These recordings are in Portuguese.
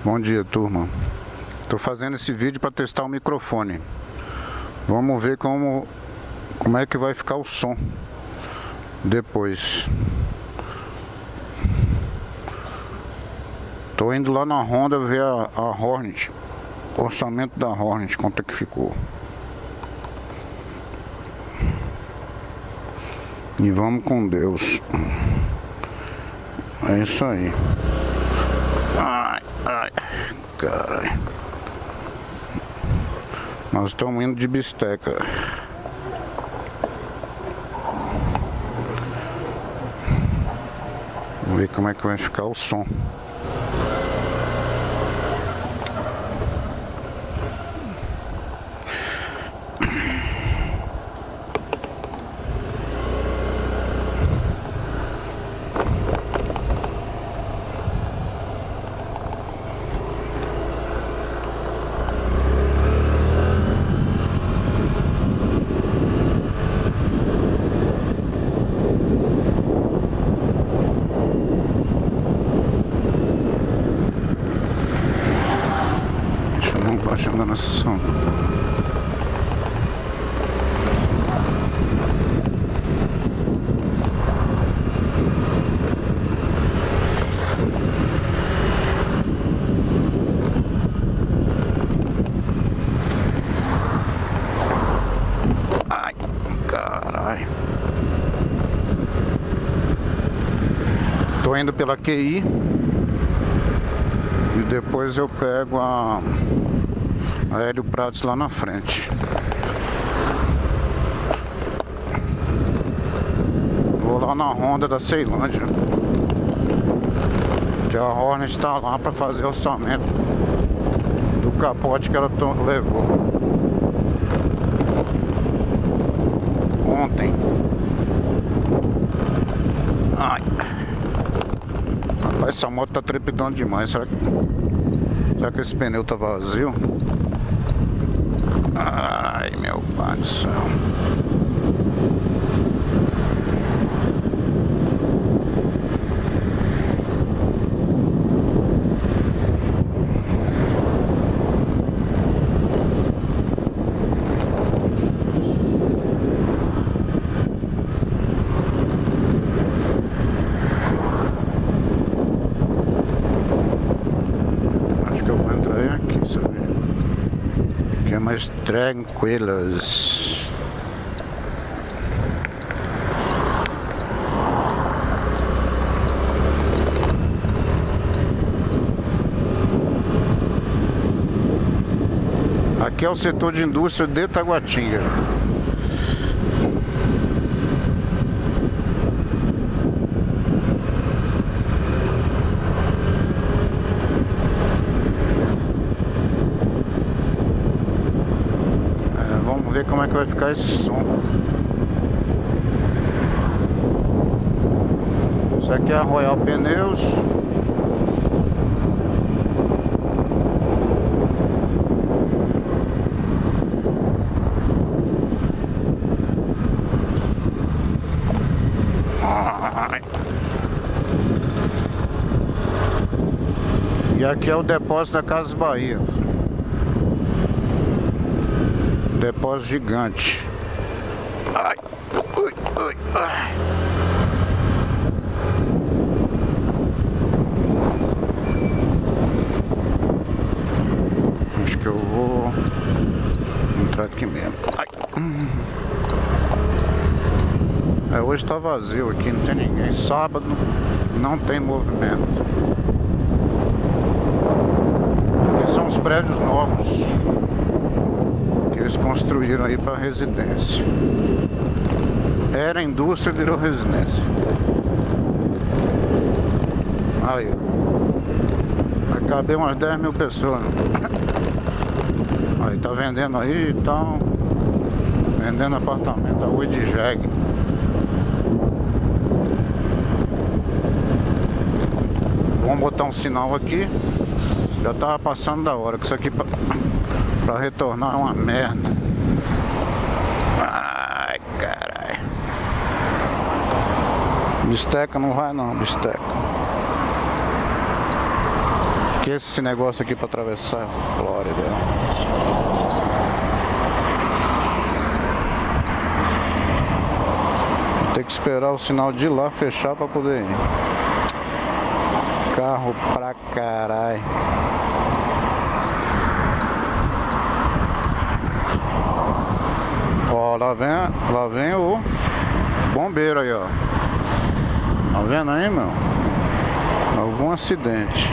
Bom dia, turma. Estou fazendo esse vídeo para testar o microfone. Vamos ver como é que vai ficar o som depois. Tô indo lá na Honda ver a Hornet, o orçamento da Hornet, quanto é que ficou. E vamos com Deus. É isso aí. Ai, caralho. Nós estamos indo de bisteca. Vamos ver como é que vai ficar o som. Baixando nessa som. Ai, caralho. Tô indo pela QI e depois eu pego a Hélio Prados lá na frente. Vou lá na Honda da Ceilândia, que a Hornet está lá para fazer o orçamento do capote que ela levou ontem. Ai, rapaz, essa moto tá trepidando demais. Será que esse pneu tá vazio? Ai, meu pai do céu. Acho que eu vou entrar aqui, sabe? Que é mais tranquilas. Aqui é o setor de indústria de Taguatinga. Vamos ver como é que vai ficar esse som. Isso aqui é a Royal Pneus. E aqui é o depósito da Casas Bahia. Depósito gigante. Ai, ui, ai. Acho que eu vou entrar aqui mesmo. Ai. Hoje tá vazio aqui, não tem ninguém. Sábado não tem movimento. Aqui são os prédios novos que eles construíram aí para residência. Era indústria, virou residência. Aí, acabei umas 10 mil pessoas. Aí, tá vendendo aí, então vendendo apartamento a Oi de Jeg. Vamos botar um sinal aqui. Já tava passando da hora, que isso aqui pra retornar é uma merda. Ai, caralho. Bisteca não vai não, bisteca. Que esse negócio aqui pra atravessar a Flórida. Tem que esperar o sinal de lá fechar pra poder ir. Carro pra caralho. Ó, lá vem o bombeiro aí, ó. Tá vendo aí, meu? Algum acidente.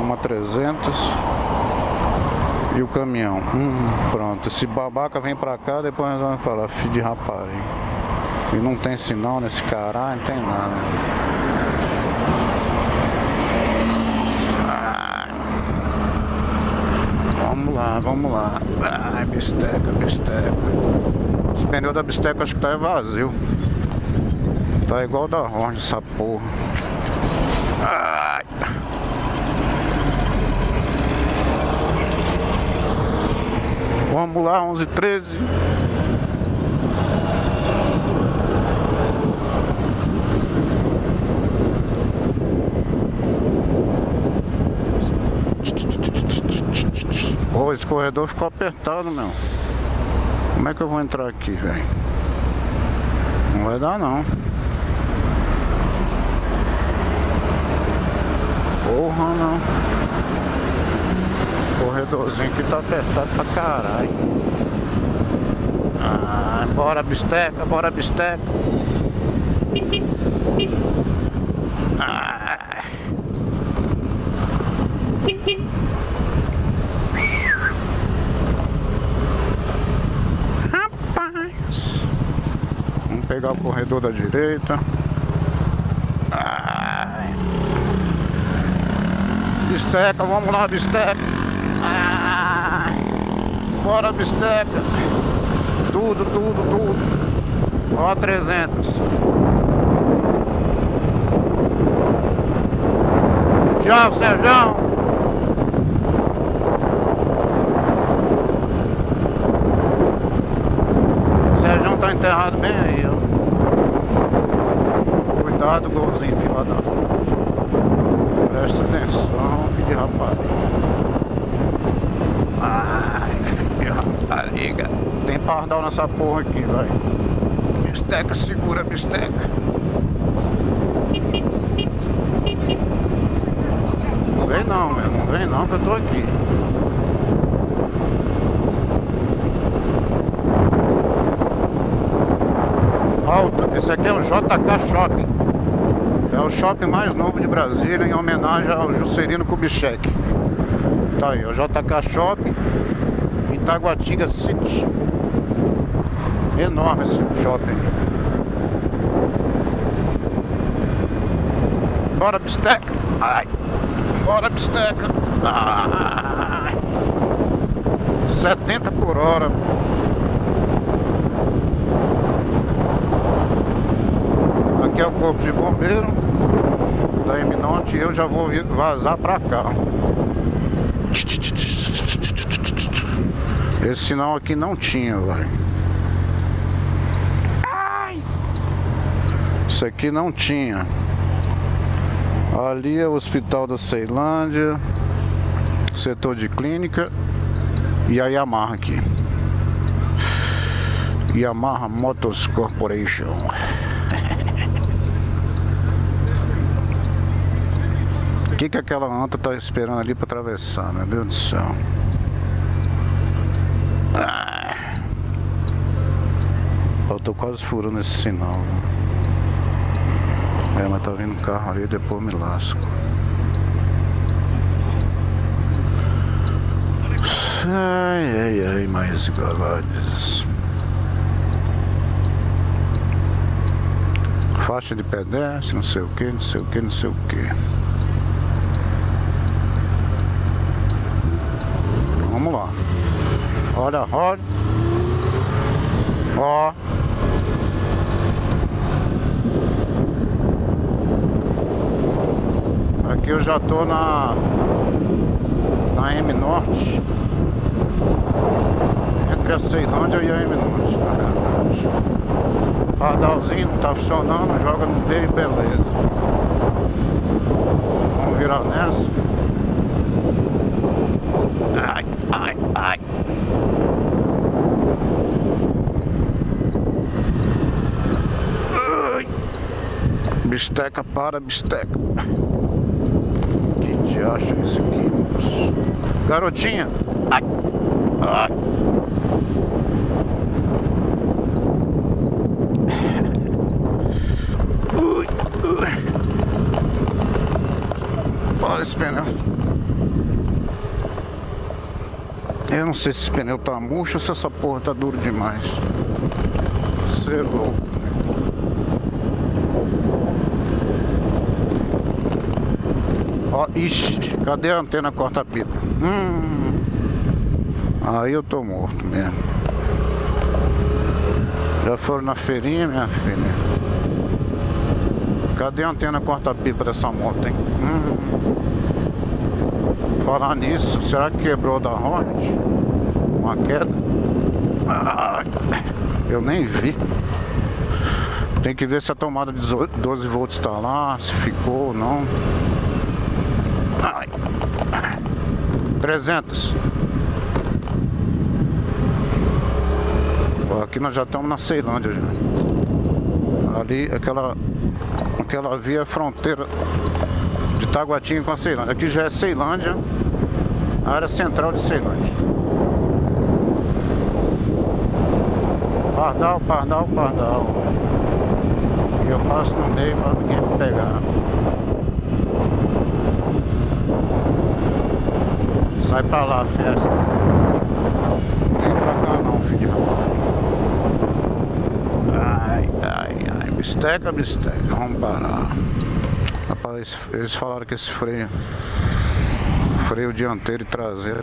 Uma 300 e o caminhão. Pronto, esse babaca vem pra cá, depois nós vamos falar, filho de rapariga. E não tem sinal nesse caralho, não tem nada. Vamos lá. Ai, bisteca. Os pneus da bisteca acho que tá vazio. Tá igual da Horn essa porra. Ai. Vamos lá, 11h13. Pô, esse corredor ficou apertado, meu. Como é que eu vou entrar aqui, velho? Não vai dar, não. Porra, não. O corredorzinho aqui tá apertado pra caralho. Ah, bora bisteca. Ah. Vamos pegar o corredor da direita. Ai. Bisteca, vamos lá, bisteca. Ai. Bora, bisteca. Tudo. Ó, 300. Tchau, Sérgio. Tá enterrado bem aí, ó. Cuidado, golzinho, filha da. Presta atenção, filho de rapariga. Ai, filho de rapariga. Tem pardal nessa porra aqui, vai. Bisteca, segura a bisteca. Não vem não, meu. Não vem não que eu tô aqui. Alta, esse aqui é o JK Shopping. É o shopping mais novo de Brasília, em homenagem ao Juscelino Kubitschek. Tá aí, o JK Shopping em Taguatinga City. Enorme esse shopping. Bora, bisteca. Ai. Bora, bisteca. Ai. 70 por hora. Aqui é o corpo de bombeiro da M-Norte e eu já vou vazar pra cá. Esse sinal aqui não tinha, velho. Isso aqui não tinha. Ali é o Hospital da Ceilândia, setor de clínica e a Yamaha aqui. Yamaha Motors Corporation. O que aquela anta tá esperando ali para atravessar, meu Deus do céu. Eu tô quase furando esse sinal, né? Mas tá vindo um carro ali, depois me lasco. Ai, mais galodes. Faixa de pedestre, não sei o que. Vamos lá. Olha a roda. Ó. Aqui eu já tô na M-Norte. Entre a Ceilândia e a M-Norte, na verdade. Pardalzinho não tá funcionando, joga no meio, beleza. Vamos virar nessa. Ai, ai, ai. Bisteca, para, bisteca. Que diacho é isso aqui, moço? Garotinha. Ai, ai. Ui, ui. Olha esse pneu. Eu não sei se esse pneu tá murcho ou se essa porra tá duro demais. Você é louco. Ó, ixi, cadê a antena corta-pipa? Aí eu tô morto mesmo. Já foram na feirinha, minha filha? Cadê a antena corta-pipa dessa moto, hein? Falar nisso, será que quebrou da Hornet? Uma queda? Eu nem vi. Tem que ver se a tomada de 12 volts está lá, se ficou ou não. 300. Aqui nós já estamos na Ceilândia já. Ali aquela via é fronteira de Taguatinga com a Ceilândia. Aqui já é Ceilândia, a área central de Ceilândia. Pardal, pardal, pardal. E eu passo no meio para ninguém me pegar. Sai pra lá, festa. Vem pra cá não, filho de rapaz. Ai, ai, ai. Bisteca, bisteca. Vamos parar. Rapaz, eles falaram que esse freio dianteiro e traseiro